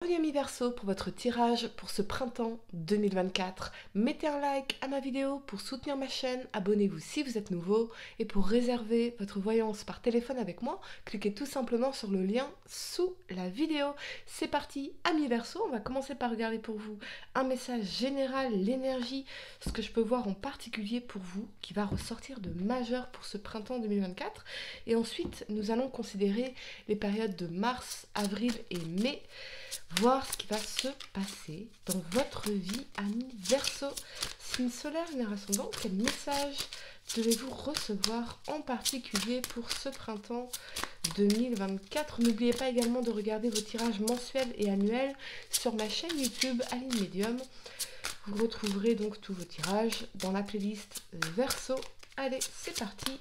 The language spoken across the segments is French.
Bienvenue amis Verseau pour votre tirage pour ce printemps 2024. Mettez un like à ma vidéo pour soutenir ma chaîne, abonnez-vous si vous êtes nouveau et pour réserver votre voyance par téléphone avec moi, cliquez tout simplement sur le lien sous la vidéo. C'est parti amis Verseau, on va commencer par regarder pour vous un message général, l'énergie, ce que je peux voir en particulier pour vous qui va ressortir de majeur pour ce printemps 2024 et ensuite nous allons considérer les périodes de mars, avril et mai. Voir ce qui va se passer dans votre vie, amis Verseau. Signe solaire, lunaire ascendant, quel message devez-vous recevoir en particulier pour ce printemps 2024? N'oubliez pas également de regarder vos tirages mensuels et annuels sur ma chaîne YouTube Aline Medium. Vous retrouverez donc tous vos tirages dans la playlist Verseau. Allez, c'est parti.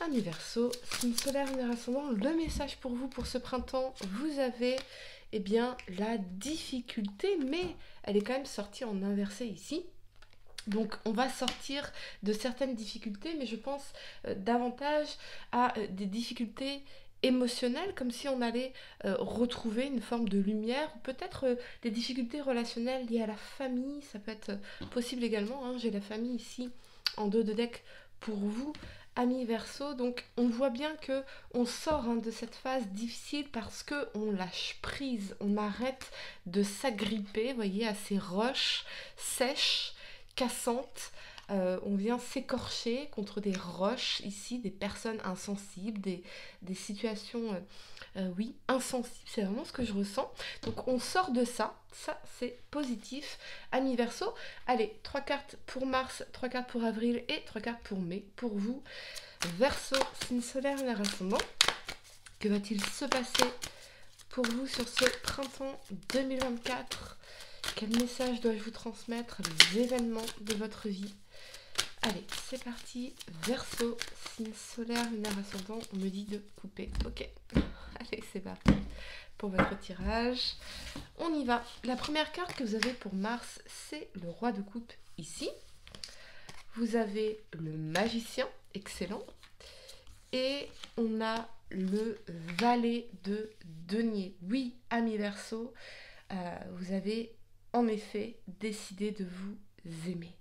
Amis Verseau, signe solaire, lunaire ascendant, le message pour vous pour ce printemps, vous avez la difficulté, mais elle est quand même sortie en inversé ici. Donc on va sortir de certaines difficultés, mais je pense davantage à des difficultés émotionnelles, comme si on allait retrouver une forme de lumière, ou peut-être des difficultés relationnelles liées à la famille, ça peut être possible également, hein. J'ai la famille ici en dos de deck pour vous. Amis Verseau, donc on voit bien que on sort de cette phase difficile parce que on lâche prise, on arrête de s'agripper, voyez, à ces roches sèches, cassantes. On vient s'écorcher contre des roches ici, des personnes insensibles, des situations, oui, insensibles, c'est vraiment ce que je ressens. Donc on sort de ça, ça c'est positif. Amis Verseau, allez, 3 cartes pour mars, 3 cartes pour avril et 3 cartes pour mai. Pour vous, Verseau, signe solaire, lunaire ascendant, que va-t-il se passer pour vous sur ce printemps 2024? Quel message dois-je vous transmettre des événements de votre vie? Allez, c'est parti. Verseau, signe solaire, lunaire ascendant. On me dit de couper. Ok. Allez, c'est parti pour votre tirage. On y va. La première carte que vous avez pour mars, c'est le roi de coupe ici. Vous avez le magicien, excellent. Et on a le valet de denier. Oui, amis Verseau, vous avez en effet décidé de vous aimer.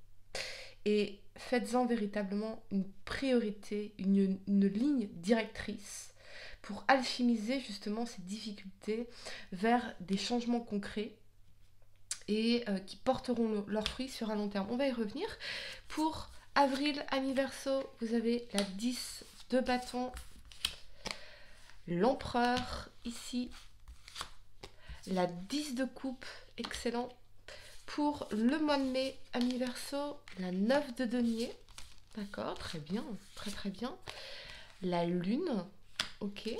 Et faites-en véritablement une priorité, une ligne directrice pour alchimiser justement ces difficultés vers des changements concrets et qui porteront leurs fruits sur un long terme. On va y revenir. Pour avril, amis Verseau, vous avez la 10 de bâton, l'empereur ici, la 10 de coupe, excellent. Pour le mois de mai, amis Verseau, la 9 de denier, d'accord, très bien, très très bien. La lune, ok,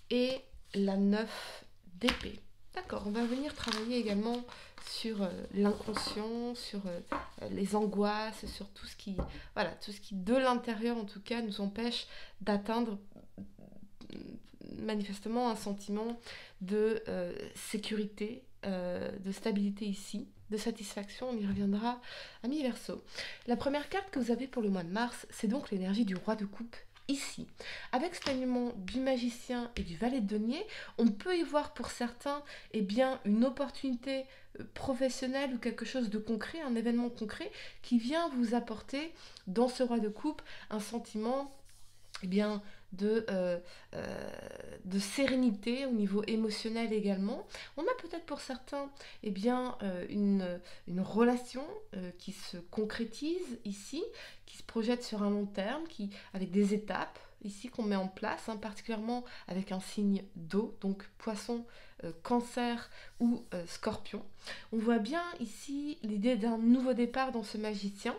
et la 9 d'épée. D'accord, on va venir travailler également sur l'inconscient, sur les angoisses, sur tout ce qui, voilà, tout ce qui de l'intérieur en tout cas nous empêche d'atteindre manifestement un sentiment de sécurité, de stabilité ici, de satisfaction. On y reviendra, amis Verseau. La première carte que vous avez pour le mois de mars, c'est donc l'énergie du roi de coupe ici. Avec cet alignement du magicien et du valet de denier, on peut y voir pour certains une opportunité professionnelle ou quelque chose de concret, un événement concret qui vient vous apporter dans ce roi de coupe un sentiment de sérénité au niveau émotionnel également. On a peut-être pour certains une relation qui se concrétise ici, qui se projette sur un long terme, avec des étapes ici qu'on met en place, particulièrement avec un signe d'eau, donc poisson, cancer ou scorpion. On voit bien ici l'idée d'un nouveau départ dans ce magicien,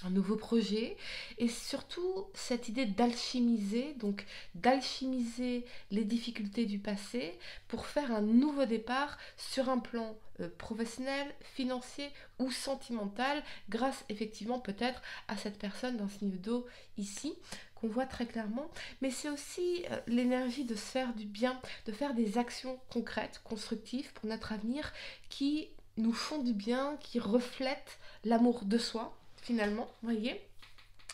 un nouveau projet, et surtout cette idée d'alchimiser, donc d'alchimiser les difficultés du passé pour faire un nouveau départ sur un plan professionnel, financier ou sentimental, grâce effectivement peut-être à cette personne d'un signe d'eau ici, qu'on voit très clairement, mais c'est aussi l'énergie de se faire du bien, de faire des actions concrètes, constructives pour notre avenir, qui nous font du bien, qui reflètent l'amour de soi, finalement, vous voyez.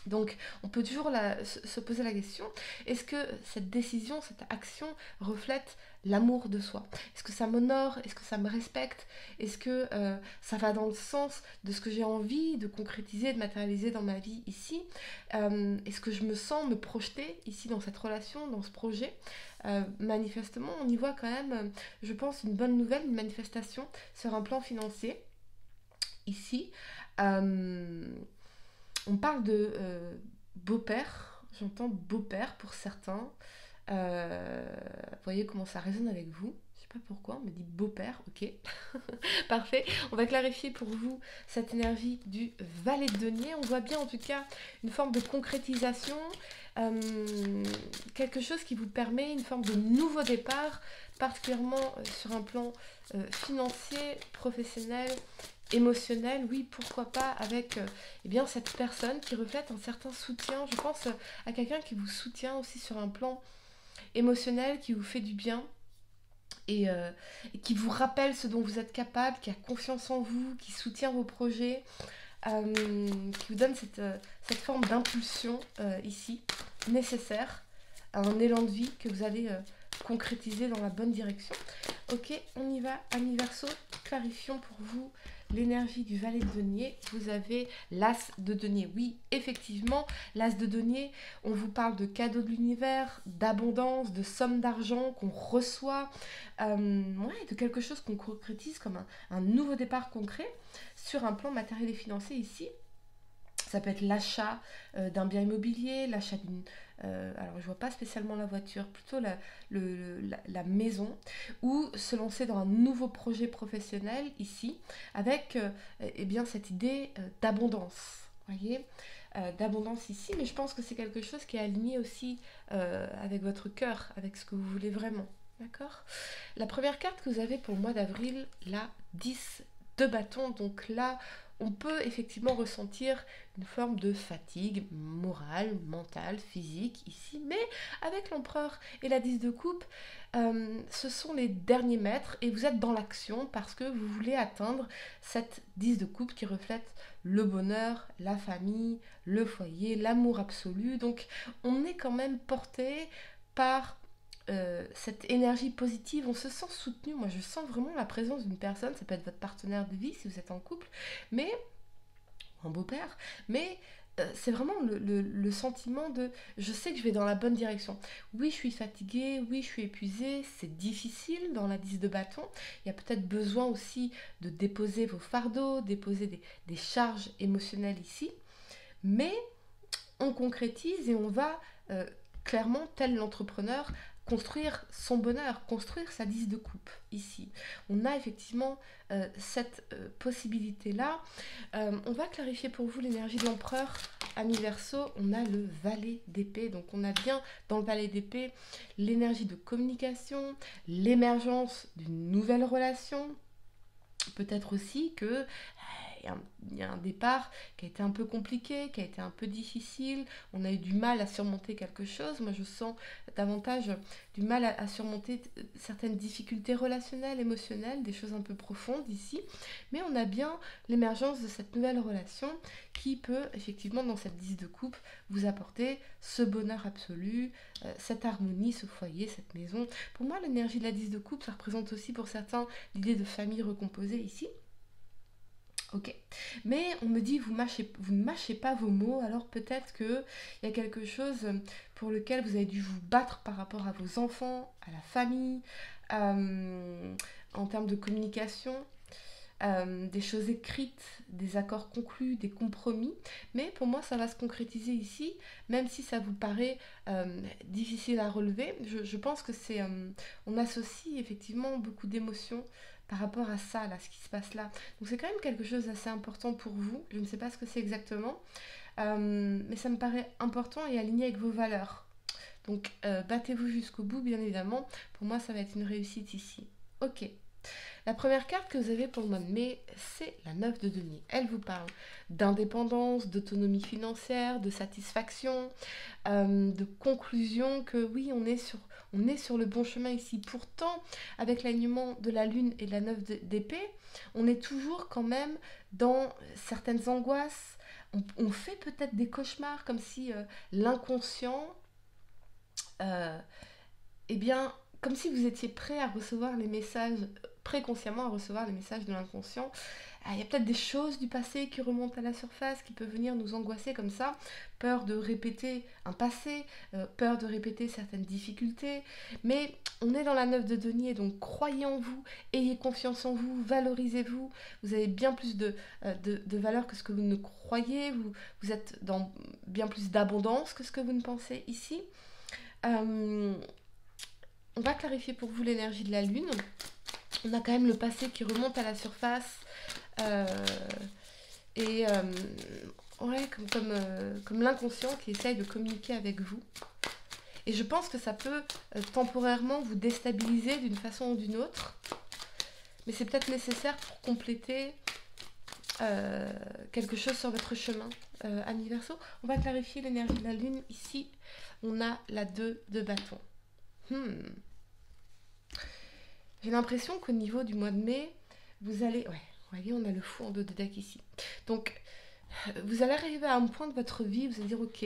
Donc on peut toujours se poser la question, est-ce que cette décision, cette action reflète l'amour de soi. Est-ce que ça m'honore? Est-ce que ça me respecte? Est-ce que ça va dans le sens de ce que j'ai envie de concrétiser, de matérialiser dans ma vie ici? Est-ce que je me sens me projeter ici dans cette relation, dans ce projet? Manifestement, on y voit quand même, je pense, une bonne nouvelle, une manifestation sur un plan financier. Ici, on parle de beau-père, j'entends beau-père pour certains. Vous voyez comment ça résonne avec vous? Je sais pas pourquoi, on me dit beau-père, ok. Parfait, on va clarifier pour vous cette énergie du valet de denier. On voit bien en tout cas une forme de concrétisation, quelque chose qui vous permet une forme de nouveau départ, particulièrement sur un plan financier, professionnel, émotionnel, oui, pourquoi pas, avec eh bien, cette personne qui reflète un certain soutien. Je pense à quelqu'un qui vous soutient aussi sur un plan émotionnel, qui vous fait du bien et qui vous rappelle ce dont vous êtes capable, qui a confiance en vous, qui soutient vos projets, qui vous donne cette forme d'impulsion ici, nécessaire à un élan de vie que vous allez concrétiser dans la bonne direction. Ok, on y va, amis Verseau, clarifions pour vous l'énergie du valet de denier. Vous avez l'as de denier. Oui, effectivement, l'as de denier, on vous parle de cadeaux de l'univers, d'abondance, de sommes d'argent qu'on reçoit, de quelque chose qu'on concrétise comme un nouveau départ concret sur un plan matériel et financier ici. Ça peut être l'achat d'un bien immobilier, l'achat d'une... alors je vois pas spécialement la voiture, plutôt la maison, ou se lancer dans un nouveau projet professionnel ici, avec eh bien, cette idée d'abondance. Voyez, d'abondance ici, mais je pense que c'est quelque chose qui est aligné aussi avec votre cœur, avec ce que vous voulez vraiment. D'accord? La première carte que vous avez pour le mois d'avril, la 10 de bâton, donc là, on peut effectivement ressentir une forme de fatigue morale, mentale, physique ici, mais avec l'empereur et la 10 de coupe, ce sont les derniers mètres et vous êtes dans l'action parce que vous voulez atteindre cette 10 de coupe qui reflète le bonheur, la famille, le foyer, l'amour absolu. Donc on est quand même porté par cette énergie positive, on se sent soutenu. Moi je sens vraiment la présence d'une personne, ça peut être votre partenaire de vie si vous êtes en couple, mais un beau-père, mais c'est vraiment le sentiment de je sais que je vais dans la bonne direction. Oui, je suis fatiguée, oui, je suis épuisée, c'est difficile dans la 10 de bâton. Il y a peut-être besoin aussi de déposer vos fardeaux, déposer des charges émotionnelles ici, mais on concrétise et on va clairement, tel l'entrepreneur, construire son bonheur, construire sa 10 de coupe ici. On a effectivement cette possibilité-là. On va clarifier pour vous l'énergie de l'empereur. Ami Verseau, on a le valet d'épée. Donc on a bien dans le valet d'épée l'énergie de communication, l'émergence d'une nouvelle relation. Peut-être aussi que il y a un départ qui a été un peu compliqué, qui a été un peu difficile, on a eu du mal à surmonter quelque chose. Moi je sens davantage du mal à surmonter certaines difficultés relationnelles, émotionnelles, des choses un peu profondes ici, mais on a bien l'émergence de cette nouvelle relation qui peut effectivement dans cette 10 de coupe vous apporter ce bonheur absolu, cette harmonie, ce foyer, cette maison. Pour moi l'énergie de la 10 de coupe ça représente aussi pour certains l'idée de famille recomposée ici. Ok, mais on me dit vous ne mâchez pas vos mots, alors peut-être qu'il y a quelque chose pour lequel vous avez dû vous battre par rapport à vos enfants, à la famille, en termes de communication, des choses écrites, des accords conclus, des compromis, mais pour moi ça va se concrétiser ici, même si ça vous paraît difficile à relever. Je pense que c'est, on associe effectivement beaucoup d'émotions par rapport à ça, là, ce qui se passe là. Donc c'est quand même quelque chose d'assez important pour vous. Je ne sais pas ce que c'est exactement, mais ça me paraît important et aligné avec vos valeurs. Donc battez-vous jusqu'au bout, bien évidemment. Pour moi, ça va être une réussite ici. Ok. La première carte que vous avez pour le mois de mai, c'est la 9 de denier. Elle vous parle d'indépendance, d'autonomie financière, de satisfaction, de conclusion que oui, on est sur le bon chemin ici. Pourtant, avec l'alignement de la lune et de la 9 d'épée, on est toujours quand même dans certaines angoisses. On fait peut-être des cauchemars comme si l'inconscient, eh bien, comme si vous étiez prêt à recevoir les messages, préconsciemment à recevoir les messages de l'inconscient. Il y a peut-être des choses du passé qui remontent à la surface, qui peuvent venir nous angoisser comme ça. Peur de répéter un passé, peur de répéter certaines difficultés. Mais on est dans la 9 de denier, donc croyez en vous, ayez confiance en vous, valorisez-vous. Vous avez bien plus de valeur que ce que vous ne croyez. Vous êtes dans bien plus d'abondance que ce que vous ne pensez ici. On va clarifier pour vous l'énergie de la lune. On a quand même le passé qui remonte à la surface. Ouais, comme l'inconscient qui essaye de communiquer avec vous. Et je pense que ça peut temporairement vous déstabiliser d'une façon ou d'une autre. Mais c'est peut-être nécessaire pour compléter quelque chose sur votre chemin, ami Verseau. On va clarifier l'énergie de la lune. Ici, on a la 2 de bâton. J'ai l'impression qu'au niveau du mois de mai, vous allez... Ouais, vous voyez, on a le fou en dos de deck ici. Donc, vous allez arriver à un point de votre vie, vous allez dire, ok,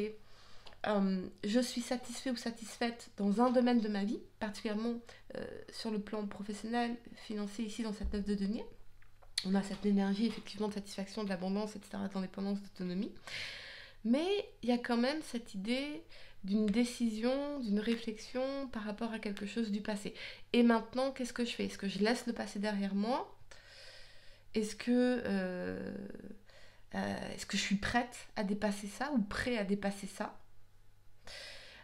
je suis satisfait ou satisfaite dans un domaine de ma vie, particulièrement sur le plan professionnel, financier, ici dans cette 9 de denier. On a cette énergie, effectivement, de satisfaction, de l'abondance, etc., d'indépendance, d'autonomie. Mais il y a quand même cette idée d'une décision, d'une réflexion par rapport à quelque chose du passé. Et maintenant, qu'est-ce que je fais? Est-ce que je laisse le passé derrière moi? Est-ce que je suis prête à dépasser ça ou prêt à dépasser ça?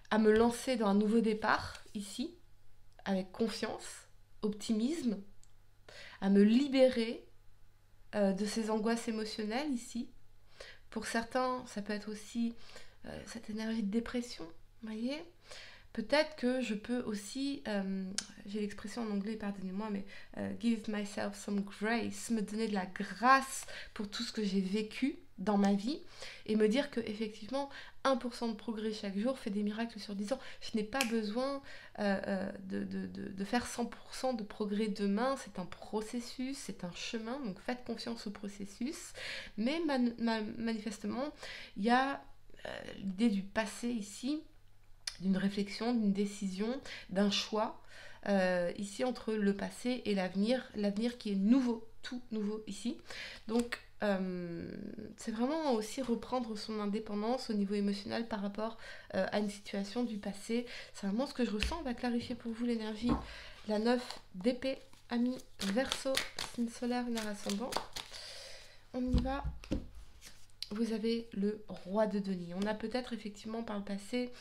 À me lancer dans un nouveau départ, ici, avec confiance, optimisme, à me libérer de ces angoisses émotionnelles, ici. Pour certains, ça peut être aussi cette énergie de dépression, vous voyez? Peut-être que je peux aussi, j'ai l'expression en anglais, pardonnez-moi, mais give myself some grace, me donner de la grâce pour tout ce que j'ai vécu dans ma vie et me dire que effectivement 1% de progrès chaque jour fait des miracles sur 10 ans. Je n'ai pas besoin de faire 100% de progrès demain, c'est un processus, c'est un chemin, donc faites confiance au processus. Mais manifestement, il y a l'idée du passé ici, d'une réflexion, d'une décision, d'un choix, ici entre le passé et l'avenir qui est nouveau, tout nouveau ici. Donc c'est vraiment aussi reprendre son indépendance au niveau émotionnel par rapport à une situation du passé. C'est vraiment ce que je ressens. On va clarifier pour vous l'énergie. La 9 d'épée, ami Verseau, signe solaire, lunaire ascendant. On y va. Vous avez le roi de denier. On a peut-être effectivement par le passé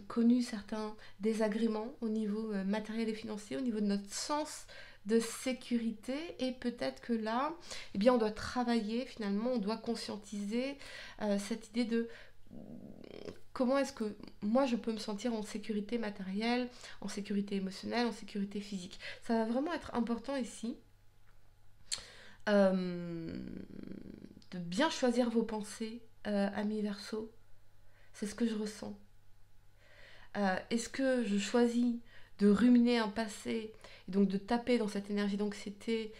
connu certains désagréments au niveau matériel et financier, au niveau de notre sens de sécurité, et peut-être que là, eh bien, on doit travailler finalement, on doit conscientiser cette idée de comment est-ce que moi je peux me sentir en sécurité matérielle, en sécurité émotionnelle, en sécurité physique. Ça va vraiment être important ici. De bien choisir vos pensées, amis Verseau. C'est ce que je ressens. Est-ce que je choisis de ruminer un passé et donc de taper dans cette énergie d'anxiété,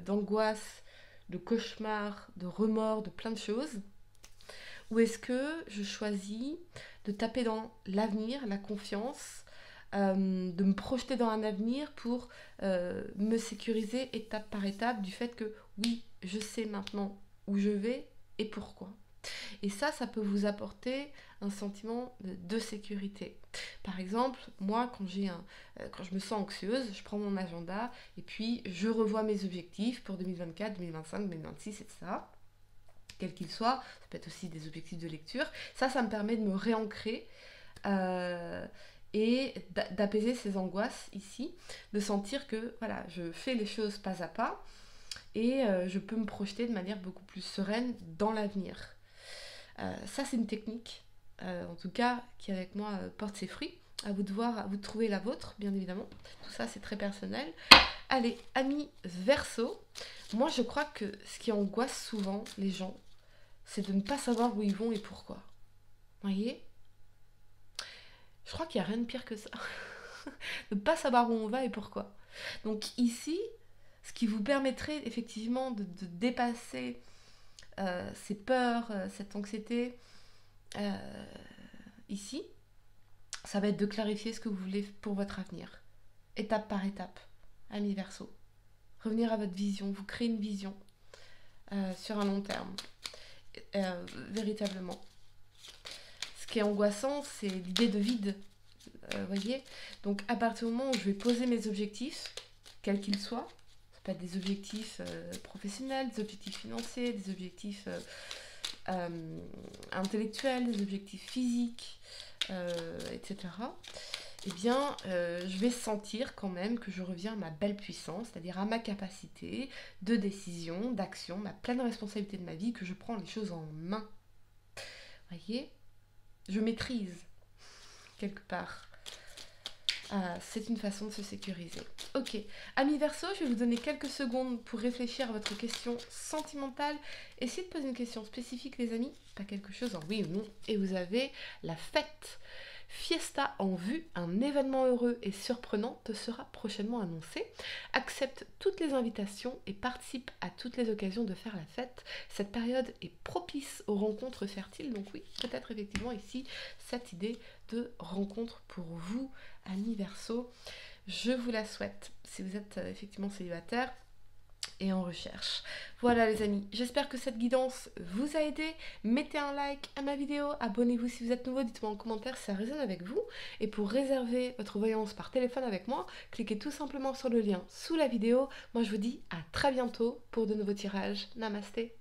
d'angoisse, de cauchemar, de remords, de plein de choses? Ou est-ce que je choisis de taper dans l'avenir, la confiance, de me projeter dans un avenir pour me sécuriser étape par étape du fait que oui, je sais maintenant où je vais et pourquoi. Et ça peut vous apporter un sentiment de sécurité. Par exemple, moi, quand je me sens anxieuse, je prends mon agenda et puis je revois mes objectifs pour 2024, 2025, 2026, etc. Quels qu'ils soient, ça peut être aussi des objectifs de lecture. Ça me permet de me réancrer et d'apaiser ces angoisses ici, de sentir que voilà, je fais les choses pas à pas et je peux me projeter de manière beaucoup plus sereine dans l'avenir. Ça, c'est une technique, en tout cas, qui avec moi porte ses fruits. À vous de trouver la vôtre, bien évidemment. Tout ça, c'est très personnel. Allez, amis Verseau, moi, je crois que ce qui angoisse souvent les gens, c'est de ne pas savoir où ils vont et pourquoi. Vous voyez? Je crois qu'il n'y a rien de pire que ça. De ne pas savoir où on va et pourquoi. Donc ici, ce qui vous permettrait effectivement de dépasser ces peurs, cette anxiété, ici, Ça va être de clarifier ce que vous voulez pour votre avenir, étape par étape, ami Verseau. Revenir à votre vision, vous créez une vision sur un long terme, véritablement. Ce qui est angoissant, c'est l'idée de vide, voyez. Donc à partir du moment où je vais poser mes objectifs, quels qu'ils soient, ça peut être des objectifs professionnels, des objectifs financiers, des objectifs intellectuels, des objectifs physiques, etc. Eh bien, je vais sentir quand même que je reviens à ma belle puissance, c'est-à-dire à ma capacité de décision, d'action, ma pleine responsabilité de ma vie, que je prends les choses en main. Voyez, je maîtrise quelque part. C'est une façon de se sécuriser. Ok, amis Verseau, je vais vous donner quelques secondes pour réfléchir à votre question sentimentale. Essayez de poser une question spécifique, les amis, pas quelque chose en oui ou non. Et vous avez la fête. Fiesta en vue, un événement heureux et surprenant te sera prochainement annoncé. Accepte toutes les invitations et participe à toutes les occasions de faire la fête. Cette période est propice aux rencontres fertiles, donc oui, peut-être effectivement ici cette idée de rencontre pour vous, amis Verseau. Je vous la souhaite si vous êtes effectivement célibataire et en recherche. Voilà les amis, j'espère que cette guidance vous a aidé. Mettez un like à ma vidéo, abonnez-vous si vous êtes nouveau, dites-moi en commentaire si ça résonne avec vous. Et pour réserver votre voyance par téléphone avec moi, cliquez tout simplement sur le lien sous la vidéo. Moi je vous dis à très bientôt pour de nouveaux tirages. Namasté.